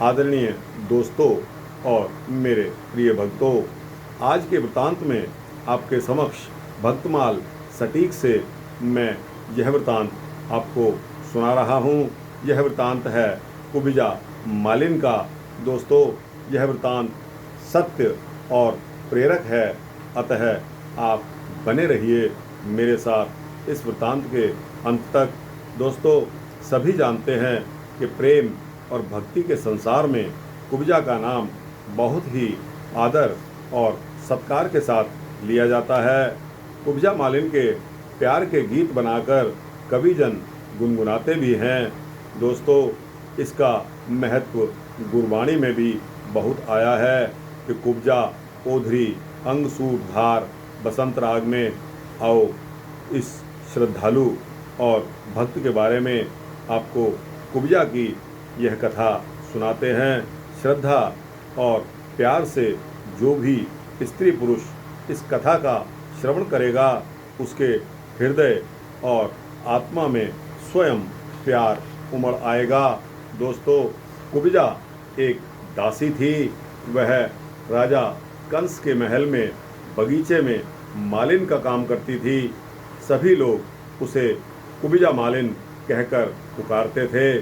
आदरणीय दोस्तों और मेरे प्रिय भक्तों, आज के वृतांत में आपके समक्ष भक्तमाल सटीक से मैं यह वृतांत आपको सुना रहा हूँ। यह वृतांत है कुब्जा मालिन का। दोस्तों, यह वृतांत सत्य और प्रेरक है, अतः आप बने रहिए मेरे साथ इस वृतांत के अंत तक। दोस्तों, सभी जानते हैं कि प्रेम और भक्ति के संसार में कुब्जा का नाम बहुत ही आदर और सत्कार के साथ लिया जाता है। कुब्जा मालिन के प्यार के गीत बनाकर कविजन गुनगुनाते भी हैं। दोस्तों, इसका महत्व गुरबाणी में भी बहुत आया है कि कुब्जा ओधरी अंग सूट धार बसंत राग में आओ। इस श्रद्धालु और भक्त के बारे में आपको कुब्जा की यह कथा सुनाते हैं। श्रद्धा और प्यार से जो भी स्त्री पुरुष इस कथा का श्रवण करेगा, उसके हृदय और आत्मा में स्वयं प्यार उमड़ आएगा। दोस्तों, कुब्जा एक दासी थी। वह राजा कंस के महल में बगीचे में मालिन का काम करती थी। सभी लोग उसे कुब्जा मालिन कहकर पुकारते थे।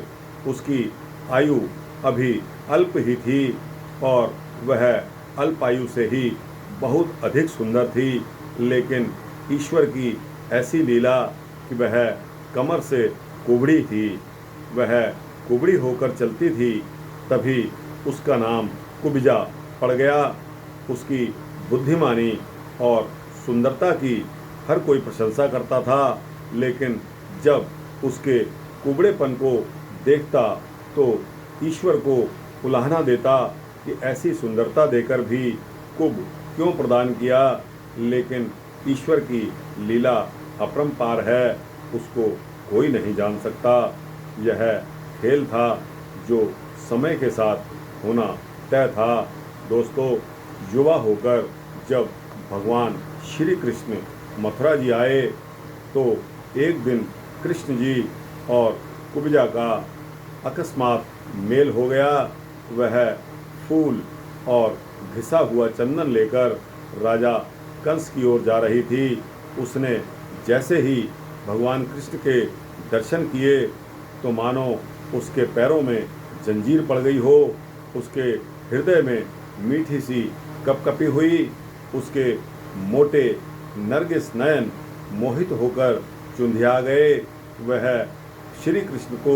उसकी आयु अभी अल्प ही थी और वह अल्प आयु से ही बहुत अधिक सुंदर थी। लेकिन ईश्वर की ऐसी लीला कि वह कमर से कुबड़ी थी। वह कुबड़ी होकर चलती थी, तभी उसका नाम कुब्जा पड़ गया। उसकी बुद्धिमानी और सुंदरता की हर कोई प्रशंसा करता था, लेकिन जब उसके कुबड़ेपन को देखता तो ईश्वर को उलाहना देता कि ऐसी सुंदरता देकर भी कुब क्यों प्रदान किया। लेकिन ईश्वर की लीला अपरंपार है, उसको कोई नहीं जान सकता। यह खेल था जो समय के साथ होना तय था। दोस्तों, युवा होकर जब भगवान श्री कृष्ण मथुरा जी आए तो एक दिन कृष्ण जी और कुब्जा का अकस्मात मेल हो गया। वह फूल और घिसा हुआ चंदन लेकर राजा कंस की ओर जा रही थी। उसने जैसे ही भगवान कृष्ण के दर्शन किए तो मानो उसके पैरों में जंजीर पड़ गई हो। उसके हृदय में मीठी सी कपकपी हुई। उसके मोटे नरगिस नयन मोहित होकर चुंधिया गए। वह श्री कृष्ण को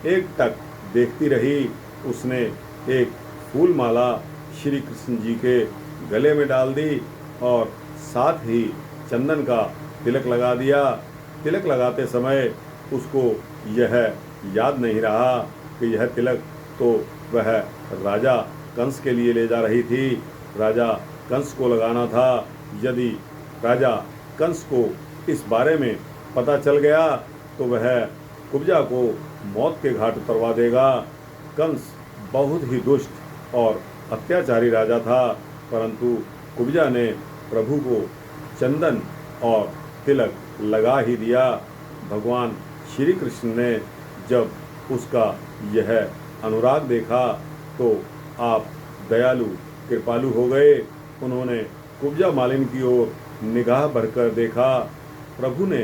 एकटक देखती रही। उसने एक फूल माला श्री कृष्ण जी के गले में डाल दी और साथ ही चंदन का तिलक लगा दिया। तिलक लगाते समय उसको यह याद नहीं रहा कि यह तिलक तो वह राजा कंस के लिए ले जा रही थी। राजा कंस को लगाना था। यदि राजा कंस को इस बारे में पता चल गया तो वह कुब्जा को मौत के घाट उतरवा देगा। कंस बहुत ही दुष्ट और अत्याचारी राजा था, परंतु कुब्जा ने प्रभु को चंदन और तिलक लगा ही दिया। भगवान श्री कृष्ण ने जब उसका यह अनुराग देखा तो आप दयालु कृपालु हो गए। उन्होंने कुब्जा मालिन की ओर निगाह भरकर देखा। प्रभु ने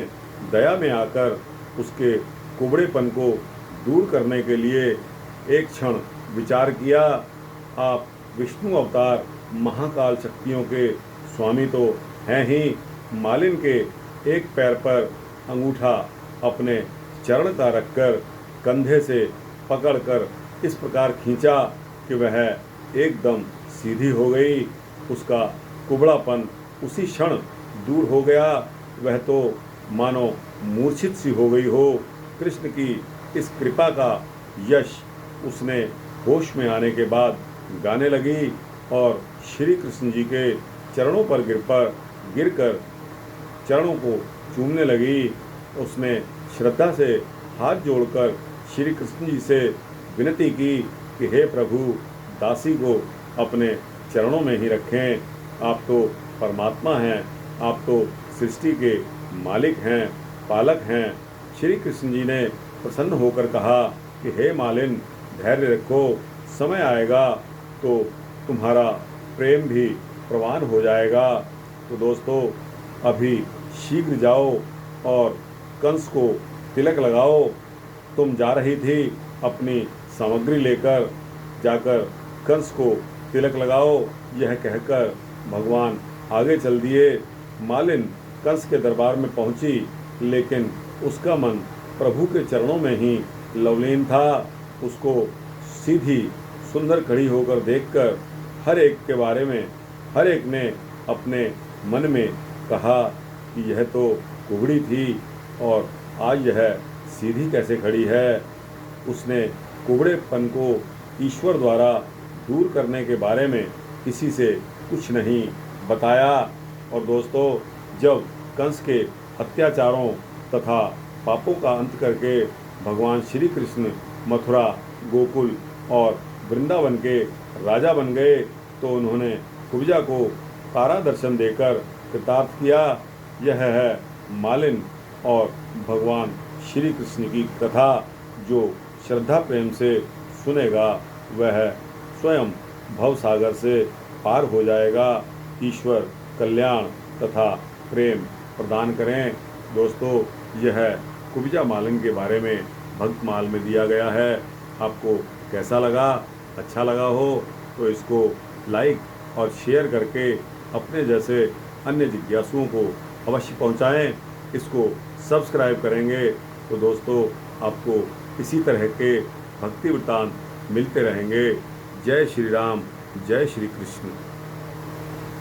दया में आकर उसके कुबड़ेपन को दूर करने के लिए एक क्षण विचार किया। आप विष्णु अवतार महाकाल शक्तियों के स्वामी तो हैं ही। मालिन के एक पैर पर अंगूठा अपने चरण का रखकर कंधे से पकड़कर इस प्रकार खींचा कि वह एकदम सीधी हो गई। उसका कुबड़ापन उसी क्षण दूर हो गया। वह तो मानो मूर्छित सी हो गई हो। कृष्ण की इस कृपा का यश उसने होश में आने के बाद गाने लगी और श्री कृष्ण जी के चरणों पर गिरकर चरणों को चूमने लगी। उसने श्रद्धा से हाथ जोड़कर श्री कृष्ण जी से विनती की कि हे प्रभु, दासी को अपने चरणों में ही रखें। आप तो परमात्मा हैं, आप तो सृष्टि के मालिक हैं, पालक हैं। श्री कृष्ण जी ने प्रसन्न होकर कहा कि हे मालिन, धैर्य रखो, समय आएगा तो तुम्हारा प्रेम भी प्रवान हो जाएगा। तो दोस्तों, अभी शीघ्र जाओ और कंस को तिलक लगाओ। तुम जा रही थी अपनी सामग्री लेकर, जाकर कंस को तिलक लगाओ, यह कहकर भगवान आगे चल दिए। मालिन कंस के दरबार में पहुंची, लेकिन उसका मन प्रभु के चरणों में ही लवलीन था। उसको सीधी सुंदर खड़ी होकर देखकर हर एक के बारे में हर एक ने अपने मन में कहा कि यह तो कुबड़ी थी और आज यह सीधी कैसे खड़ी है। उसने कुबड़ेपन को ईश्वर द्वारा दूर करने के बारे में किसी से कुछ नहीं बताया। और दोस्तों, जब कंस के अत्याचारों तथा पापों का अंत करके भगवान श्री कृष्ण मथुरा, गोकुल और वृंदावन के राजा बन गए, तो उन्होंने कुब्जा को तारा दर्शन देकर कृतार्थ किया। यह है मालिन और भगवान श्री कृष्ण की कथा। जो श्रद्धा प्रेम से सुनेगा वह स्वयं भवसागर से पार हो जाएगा। ईश्वर कल्याण तथा प्रेम प्रदान करें। दोस्तों, यह कुब्जा मालिन के बारे में भक्तमाल में दिया गया है। आपको कैसा लगा? अच्छा लगा हो तो इसको लाइक और शेयर करके अपने जैसे अन्य जिज्ञासुओं को अवश्य पहुंचाएं। इसको सब्सक्राइब करेंगे तो दोस्तों, आपको इसी तरह के भक्ति वृत्तांत मिलते रहेंगे। जय श्री राम, जय श्री कृष्ण।